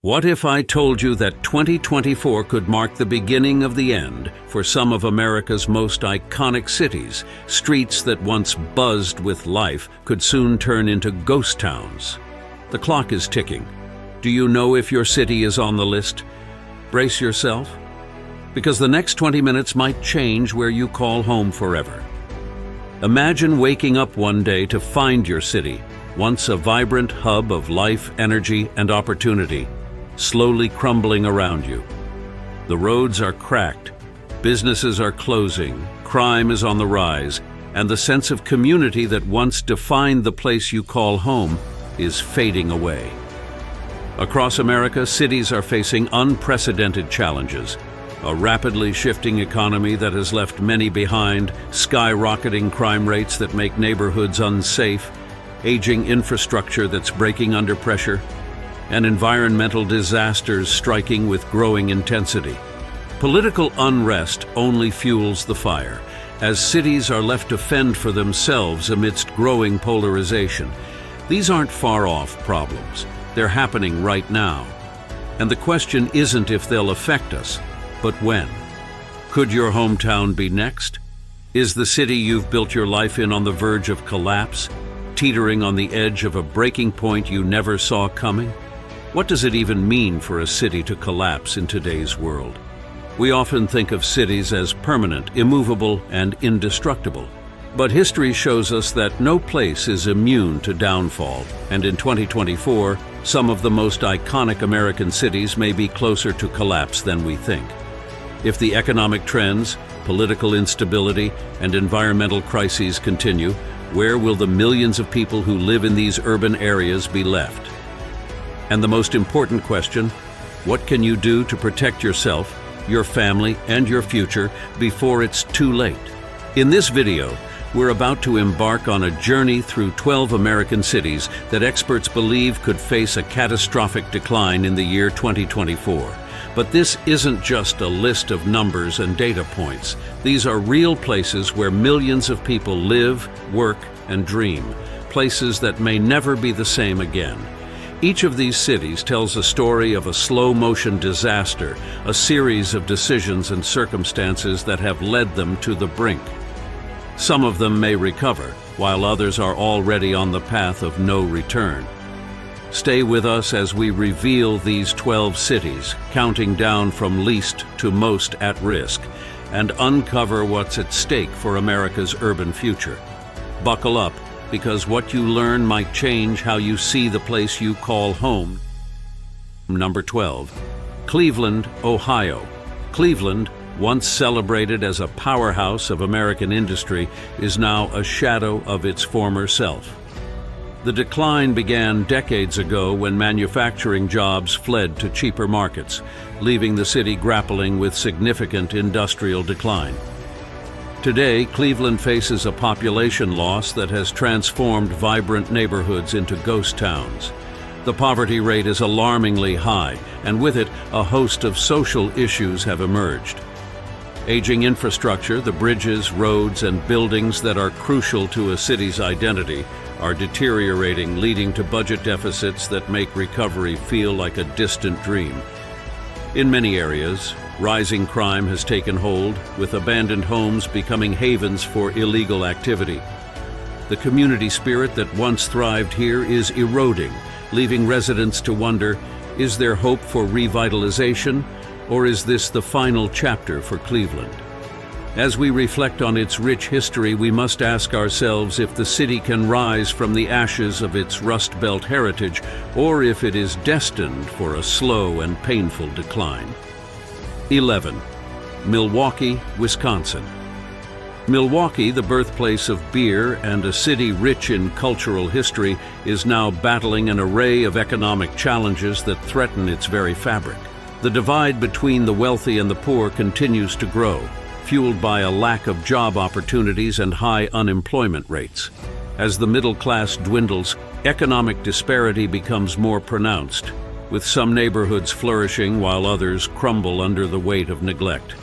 What if I told you that 2024 could mark the beginning of the end for some of America's most iconic cities? Streets that once buzzed with life could soon turn into ghost towns. The clock is ticking. Do you know if your city is on the list? Brace yourself, because the next 20 minutes might change where you call home forever. Imagine waking up one day to find your city, once a vibrant hub of life, energy, and opportunity, slowly crumbling around you. The roads are cracked, businesses are closing, crime is on the rise, and the sense of community that once defined the place you call home is fading away. Across America, cities are facing unprecedented challenges. A rapidly shifting economy that has left many behind, skyrocketing crime rates that make neighborhoods unsafe, aging infrastructure that's breaking under pressure, and environmental disasters striking with growing intensity. Political unrest only fuels the fire, as cities are left to fend for themselves amidst growing polarization. These aren't far-off problems. They're happening right now. And the question isn't if they'll affect us, but when. Could your hometown be next? Is the city you've built your life in on the verge of collapse, teetering on the edge of a breaking point you never saw coming? What does it even mean for a city to collapse in today's world? We often think of cities as permanent, immovable, and indestructible. But history shows us that no place is immune to downfall, and in 2024, some of the most iconic American cities may be closer to collapse than we think. If the economic trends, political instability, and environmental crises continue, where will the millions of people who live in these urban areas be left? And the most important question, what can you do to protect yourself, your family, and your future before it's too late? In this video, we're about to embark on a journey through 12 American cities that experts believe could face a catastrophic decline in the year 2024. But this isn't just a list of numbers and data points. These are real places where millions of people live, work, and dream, places that may never be the same again. Each of these cities tells a story of a slow-motion disaster, a series of decisions and circumstances that have led them to the brink. Some of them may recover, while others are already on the path of no return. Stay with us as we reveal these 12 cities, counting down from least to most at risk, and uncover what's at stake for America's urban future. Buckle up, because what you learn might change how you see the place you call home. Number 12. Cleveland, Ohio. Cleveland, once celebrated as a powerhouse of American industry, is now a shadow of its former self. The decline began decades ago when manufacturing jobs fled to cheaper markets, leaving the city grappling with significant industrial decline. Today, Cleveland faces a population loss that has transformed vibrant neighborhoods into ghost towns. The poverty rate is alarmingly high, and with it, a host of social issues have emerged. Aging infrastructure, the bridges, roads, and buildings that are crucial to a city's identity, are deteriorating, leading to budget deficits that make recovery feel like a distant dream. In many areas, rising crime has taken hold, with abandoned homes becoming havens for illegal activity. The community spirit that once thrived here is eroding, leaving residents to wonder, is there hope for revitalization, or is this the final chapter for Cleveland? As we reflect on its rich history, we must ask ourselves if the city can rise from the ashes of its Rust Belt heritage, or if it is destined for a slow and painful decline. 11. Milwaukee, Wisconsin. Milwaukee, the birthplace of beer and a city rich in cultural history, is now battling an array of economic challenges that threaten its very fabric. The divide between the wealthy and the poor continues to grow, fueled by a lack of job opportunities and high unemployment rates. As the middle class dwindles, economic disparity becomes more pronounced, with some neighborhoods flourishing while others crumble under the weight of neglect.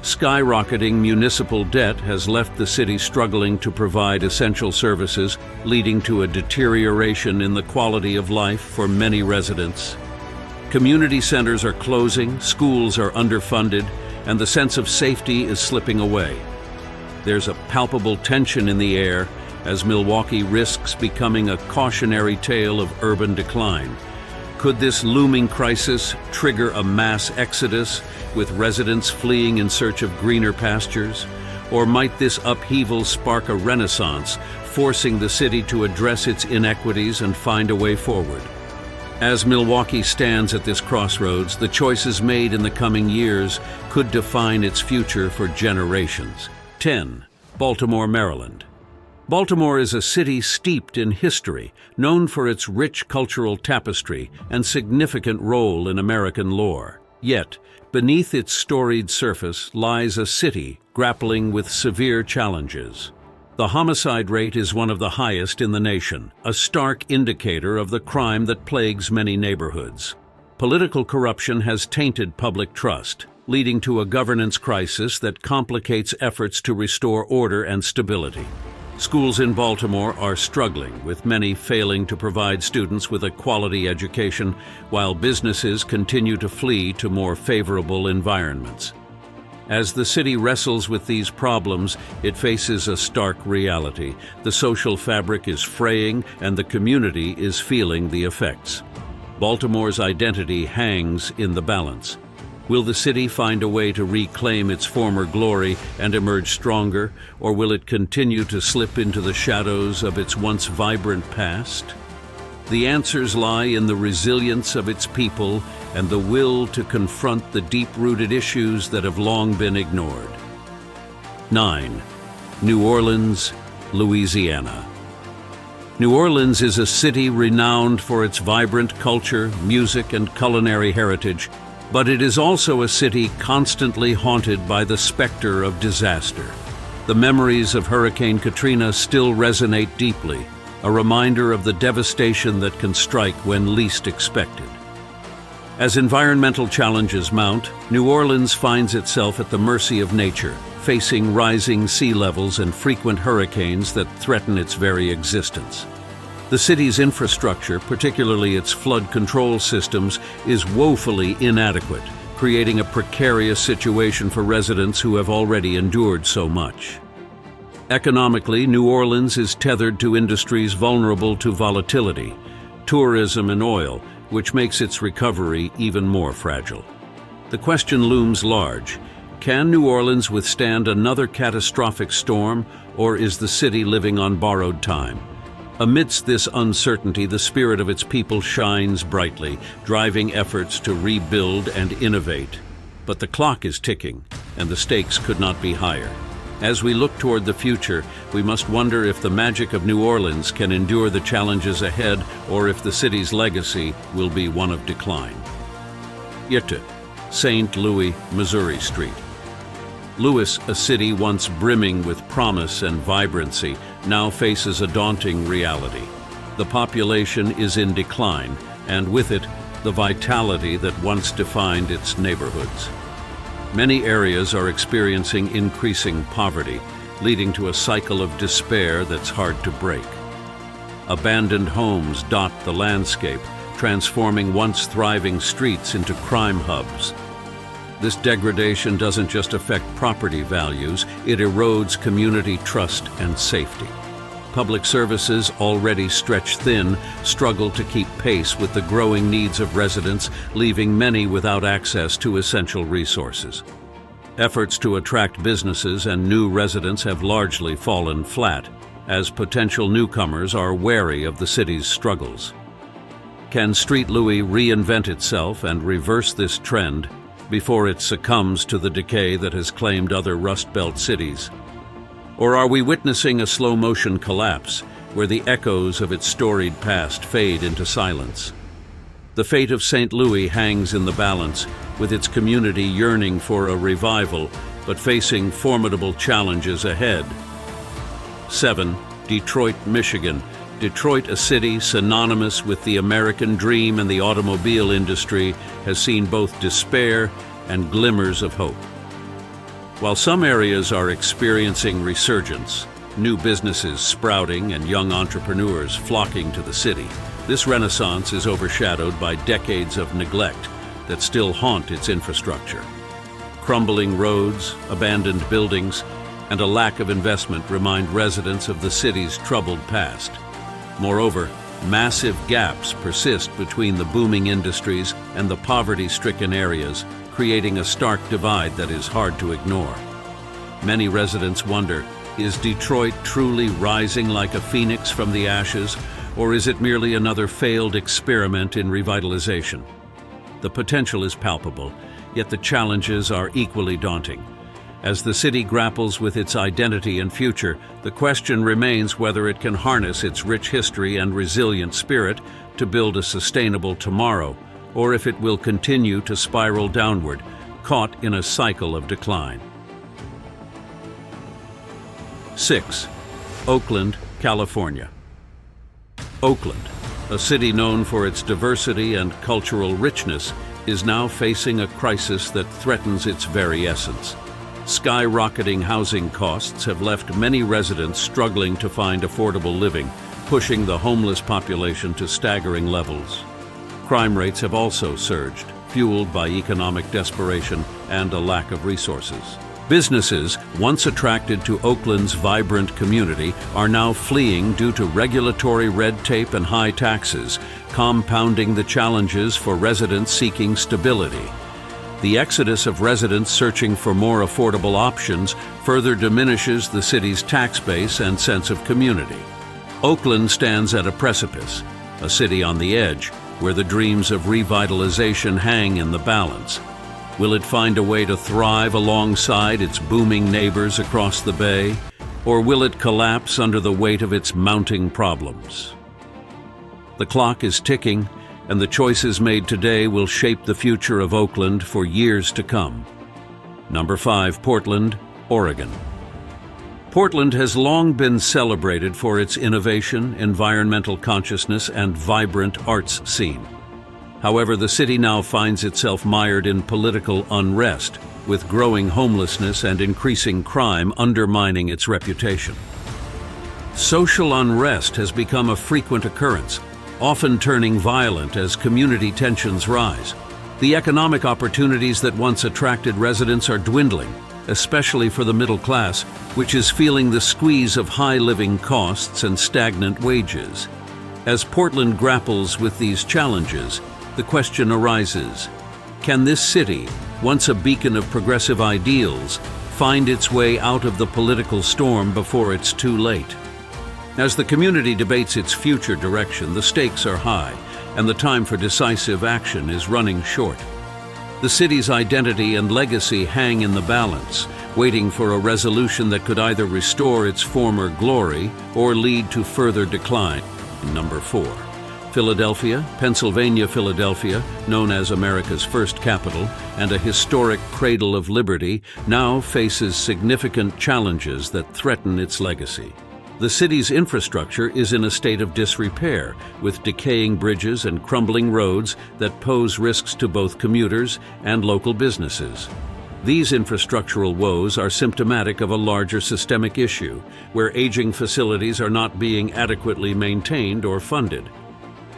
Skyrocketing municipal debt has left the city struggling to provide essential services, leading to a deterioration in the quality of life for many residents. Community centers are closing, schools are underfunded, and the sense of safety is slipping away. There's a palpable tension in the air as Milwaukee risks becoming a cautionary tale of urban decline. Could this looming crisis trigger a mass exodus, with residents fleeing in search of greener pastures? Or might this upheaval spark a renaissance, forcing the city to address its inequities and find a way forward? As Milwaukee stands at this crossroads, the choices made in the coming years could define its future for generations. 10. Baltimore, Maryland. Baltimore is a city steeped in history, known for its rich cultural tapestry and significant role in American lore. Yet, beneath its storied surface lies a city grappling with severe challenges. The homicide rate is one of the highest in the nation, a stark indicator of the crime that plagues many neighborhoods. Political corruption has tainted public trust, leading to a governance crisis that complicates efforts to restore order and stability. Schools in Baltimore are struggling, with many failing to provide students with a quality education, while businesses continue to flee to more favorable environments. As the city wrestles with these problems, it faces a stark reality. The social fabric is fraying, and the community is feeling the effects. Baltimore's identity hangs in the balance. Will the city find a way to reclaim its former glory and emerge stronger, or will it continue to slip into the shadows of its once vibrant past? The answers lie in the resilience of its people and the will to confront the deep-rooted issues that have long been ignored. 9. New Orleans, Louisiana. New Orleans is a city renowned for its vibrant culture, music, and culinary heritage, but it is also a city constantly haunted by the specter of disaster. The memories of Hurricane Katrina still resonate deeply, a reminder of the devastation that can strike when least expected. As environmental challenges mount, New Orleans finds itself at the mercy of nature, facing rising sea levels and frequent hurricanes that threaten its very existence. The city's infrastructure, particularly its flood control systems, is woefully inadequate, creating a precarious situation for residents who have already endured so much. Economically, New Orleans is tethered to industries vulnerable to volatility, tourism and oil, which makes its recovery even more fragile. The question looms large: can New Orleans withstand another catastrophic storm, or is the city living on borrowed time? Amidst this uncertainty, the spirit of its people shines brightly, driving efforts to rebuild and innovate. But the clock is ticking, and the stakes could not be higher. As we look toward the future, we must wonder if the magic of New Orleans can endure the challenges ahead, or if the city's legacy will be one of decline. Yette, St. Louis, Missouri Street. Louis, a city once brimming with promise and vibrancy, now faces a daunting reality. The population is in decline, and with it, the vitality that once defined its neighborhoods. Many areas are experiencing increasing poverty, leading to a cycle of despair that's hard to break. Abandoned homes dot the landscape, transforming once thriving streets into crime hubs. This degradation doesn't just affect property values, it erodes community trust and safety. Public services, already stretched thin, struggle to keep pace with the growing needs of residents, leaving many without access to essential resources. Efforts to attract businesses and new residents have largely fallen flat, as potential newcomers are wary of the city's struggles. Can Street Louis reinvent itself and reverse this trend before it succumbs to the decay that has claimed other Rust Belt cities? Or are we witnessing a slow-motion collapse, where the echoes of its storied past fade into silence? The fate of St. Louis hangs in the balance, with its community yearning for a revival, but facing formidable challenges ahead. 7. Detroit, Michigan. Detroit, a city synonymous with the American dream and the automobile industry, has seen both despair and glimmers of hope. While some areas are experiencing resurgence, new businesses sprouting and young entrepreneurs flocking to the city, this renaissance is overshadowed by decades of neglect that still haunt its infrastructure. Crumbling roads, abandoned buildings, and a lack of investment remind residents of the city's troubled past. Moreover, massive gaps persist between the booming industries and the poverty-stricken areas, creating a stark divide that is hard to ignore. Many residents wonder, is Detroit truly rising like a phoenix from the ashes, or is it merely another failed experiment in revitalization? The potential is palpable, yet the challenges are equally daunting. As the city grapples with its identity and future, the question remains whether it can harness its rich history and resilient spirit to build a sustainable tomorrow, or if it will continue to spiral downward, caught in a cycle of decline. 6. Oakland, California. Oakland, a city known for its diversity and cultural richness, is now facing a crisis that threatens its very essence. Skyrocketing housing costs have left many residents struggling to find affordable living, pushing the homeless population to staggering levels. Crime rates have also surged, fueled by economic desperation and a lack of resources. Businesses, once attracted to Oakland's vibrant community, are now fleeing due to regulatory red tape and high taxes, compounding the challenges for residents seeking stability. The exodus of residents searching for more affordable options further diminishes the city's tax base and sense of community. Oakland stands at a precipice, a city on the edge, where the dreams of revitalization hang in the balance. Will it find a way to thrive alongside its booming neighbors across the bay, or will it collapse under the weight of its mounting problems? The clock is ticking, and the choices made today will shape the future of Oakland for years to come. Number 5, Portland, Oregon. Portland has long been celebrated for its innovation, environmental consciousness, and vibrant arts scene. However, the city now finds itself mired in political unrest, with growing homelessness and increasing crime undermining its reputation. Social unrest has become a frequent occurrence, often turning violent as community tensions rise. The economic opportunities that once attracted residents are dwindling, especially for the middle class, which is feeling the squeeze of high living costs and stagnant wages. As Portland grapples with these challenges, the question arises, can this city, once a beacon of progressive ideals, find its way out of the political storm before it's too late? As the community debates its future direction, the stakes are high, and the time for decisive action is running short. The city's identity and legacy hang in the balance, waiting for a resolution that could either restore its former glory or lead to further decline. Number 4. Philadelphia, Philadelphia, known as America's first capital and a historic cradle of liberty, now faces significant challenges that threaten its legacy. The city's infrastructure is in a state of disrepair, with decaying bridges and crumbling roads that pose risks to both commuters and local businesses. These infrastructural woes are symptomatic of a larger systemic issue, where aging facilities are not being adequately maintained or funded.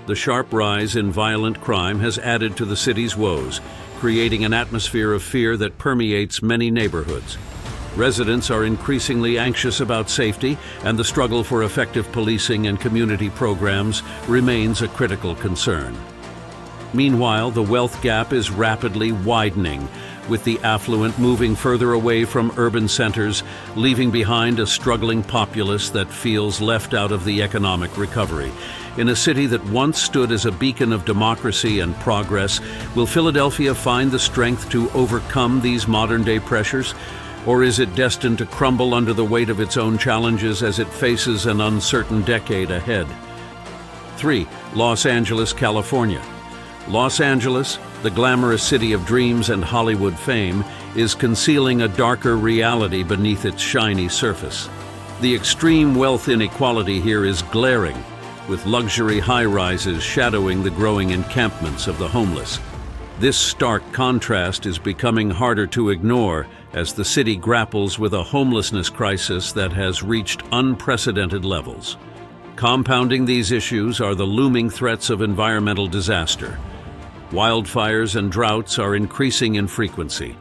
The sharp rise in violent crime has added to the city's woes, creating an atmosphere of fear that permeates many neighborhoods. Residents are increasingly anxious about safety, and the struggle for effective policing and community programs remains a critical concern. Meanwhile, the wealth gap is rapidly widening, with the affluent moving further away from urban centers, leaving behind a struggling populace that feels left out of the economic recovery. In a city that once stood as a beacon of democracy and progress, will Philadelphia find the strength to overcome these modern-day pressures? Or is it destined to crumble under the weight of its own challenges as it faces an uncertain decade ahead? 3. Los Angeles, California. Los Angeles, the glamorous city of dreams and Hollywood fame, is concealing a darker reality beneath its shiny surface. The extreme wealth inequality here is glaring, with luxury high-rises shadowing the growing encampments of the homeless. This stark contrast is becoming harder to ignore as the city grapples with a homelessness crisis that has reached unprecedented levels. Compounding these issues are the looming threats of environmental disaster. Wildfires and droughts are increasing in frequency,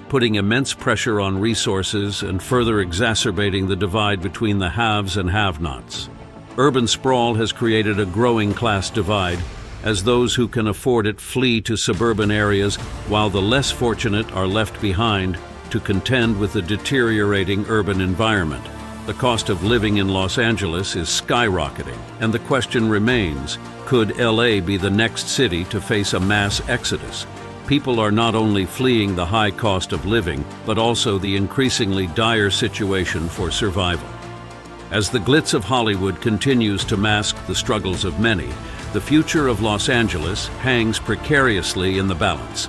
putting immense pressure on resources and further exacerbating the divide between the haves and have-nots. Urban sprawl has created a growing class divide, as those who can afford it flee to suburban areas while the less fortunate are left behind to contend with the deteriorating urban environment. The cost of living in Los Angeles is skyrocketing, and the question remains, could LA be the next city to face a mass exodus? People are not only fleeing the high cost of living, but also the increasingly dire situation for survival. As the glitz of Hollywood continues to mask the struggles of many, the future of Los Angeles hangs precariously in the balance.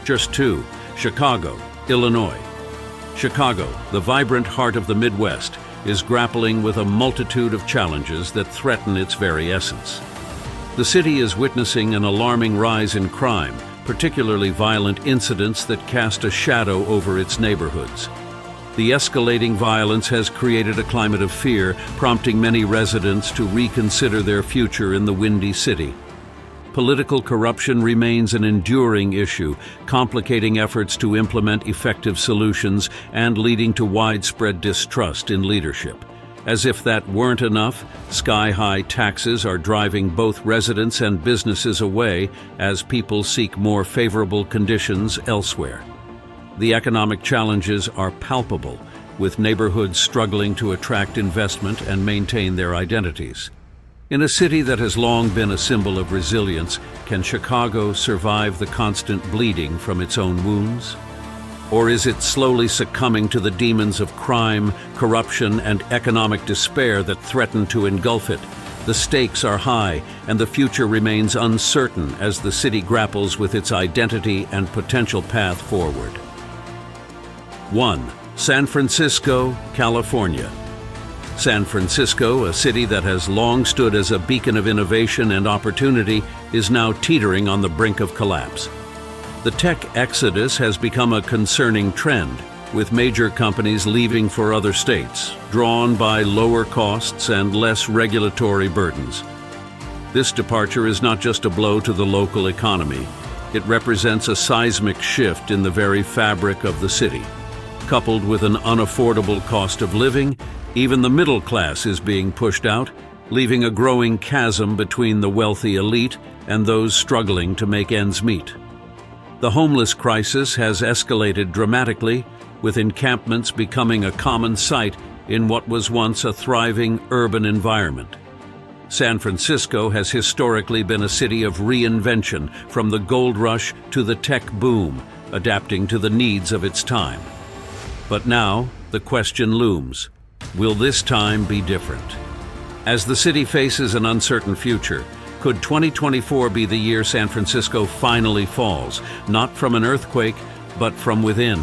Just two: Chicago, Illinois. Chicago, the vibrant heart of the Midwest, is grappling with a multitude of challenges that threaten its very essence. The city is witnessing an alarming rise in crime, particularly violent incidents that cast a shadow over its neighborhoods. The escalating violence has created a climate of fear, prompting many residents to reconsider their future in the Windy City. Political corruption remains an enduring issue, complicating efforts to implement effective solutions and leading to widespread distrust in leadership. As if that weren't enough, sky-high taxes are driving both residents and businesses away as people seek more favorable conditions elsewhere. The economic challenges are palpable, with neighborhoods struggling to attract investment and maintain their identities. In a city that has long been a symbol of resilience, can Chicago survive the constant bleeding from its own wounds? Or is it slowly succumbing to the demons of crime, corruption, and economic despair that threaten to engulf it? The stakes are high, and the future remains uncertain as the city grapples with its identity and potential path forward. 1. San Francisco, California. San Francisco, a city that has long stood as a beacon of innovation and opportunity, is now teetering on the brink of collapse. The tech exodus has become a concerning trend, with major companies leaving for other states, drawn by lower costs and less regulatory burdens. This departure is not just a blow to the local economy. It represents a seismic shift in the very fabric of the city. Coupled with an unaffordable cost of living, even the middle class is being pushed out, leaving a growing chasm between the wealthy elite and those struggling to make ends meet. The homeless crisis has escalated dramatically, with encampments becoming a common sight in what was once a thriving urban environment. San Francisco has historically been a city of reinvention, from the gold rush to the tech boom, adapting to the needs of its time. But now, the question looms: will this time be different? As the city faces an uncertain future, could 2024 be the year San Francisco finally falls, not from an earthquake, but from within?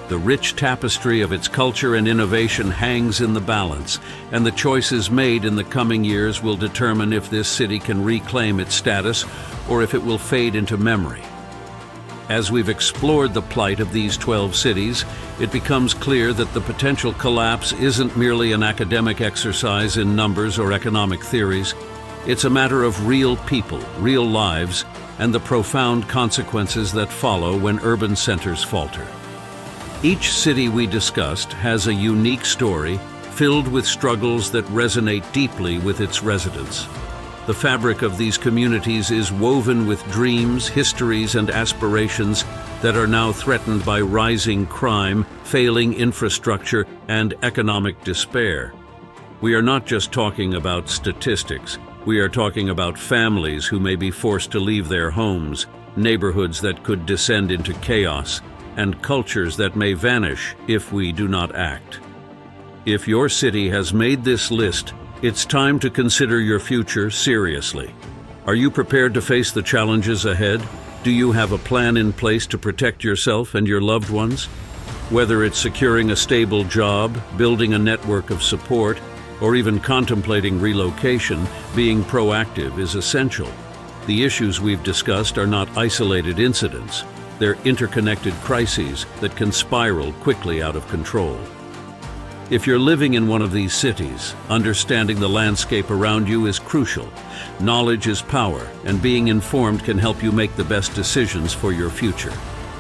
The rich tapestry of its culture and innovation hangs in the balance, and the choices made in the coming years will determine if this city can reclaim its status or if it will fade into memory. As we've explored the plight of these 12 cities, it becomes clear that the potential collapse isn't merely an academic exercise in numbers or economic theories. It's a matter of real people, real lives, and the profound consequences that follow when urban centers falter. Each city we discussed has a unique story, filled with struggles that resonate deeply with its residents. The fabric of these communities is woven with dreams, histories, and aspirations that are now threatened by rising crime, failing infrastructure, and economic despair. We are not just talking about statistics. We are talking about families who may be forced to leave their homes, neighborhoods that could descend into chaos, and cultures that may vanish if we do not act. If your city has made this list, it's time to consider your future seriously. Are you prepared to face the challenges ahead? Do you have a plan in place to protect yourself and your loved ones? Whether it's securing a stable job, building a network of support, or even contemplating relocation, being proactive is essential. The issues we've discussed are not isolated incidents. They're interconnected crises that can spiral quickly out of control. If you're living in one of these cities, understanding the landscape around you is crucial. Knowledge is power, and being informed can help you make the best decisions for your future.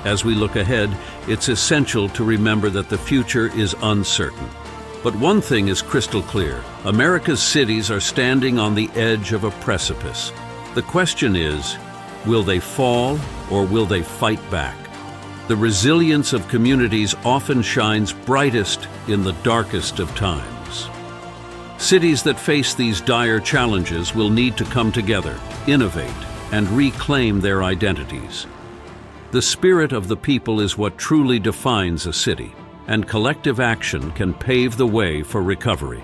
As we look ahead, it's essential to remember that the future is uncertain. But one thing is crystal clear: America's cities are standing on the edge of a precipice. The question is, will they fall or will they fight back? The resilience of communities often shines brightest in the darkest of times. Cities that face these dire challenges will need to come together, innovate, and reclaim their identities. The spirit of the people is what truly defines a city, and collective action can pave the way for recovery.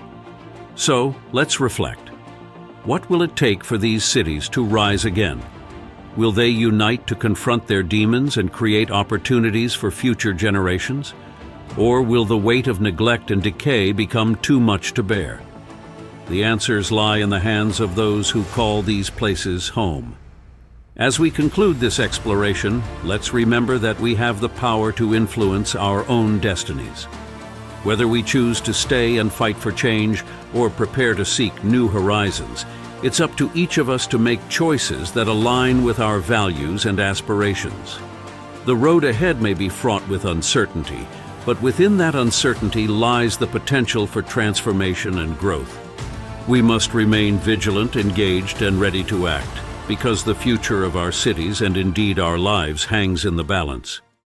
So, let's reflect. What will it take for these cities to rise again? Will they unite to confront their demons and create opportunities for future generations? Or will the weight of neglect and decay become too much to bear? The answers lie in the hands of those who call these places home. As we conclude this exploration, let's remember that we have the power to influence our own destinies. Whether we choose to stay and fight for change or prepare to seek new horizons, it's up to each of us to make choices that align with our values and aspirations. The road ahead may be fraught with uncertainty, but within that uncertainty lies the potential for transformation and growth. We must remain vigilant, engaged, and ready to act, because the future of our cities and indeed our lives hangs in the balance.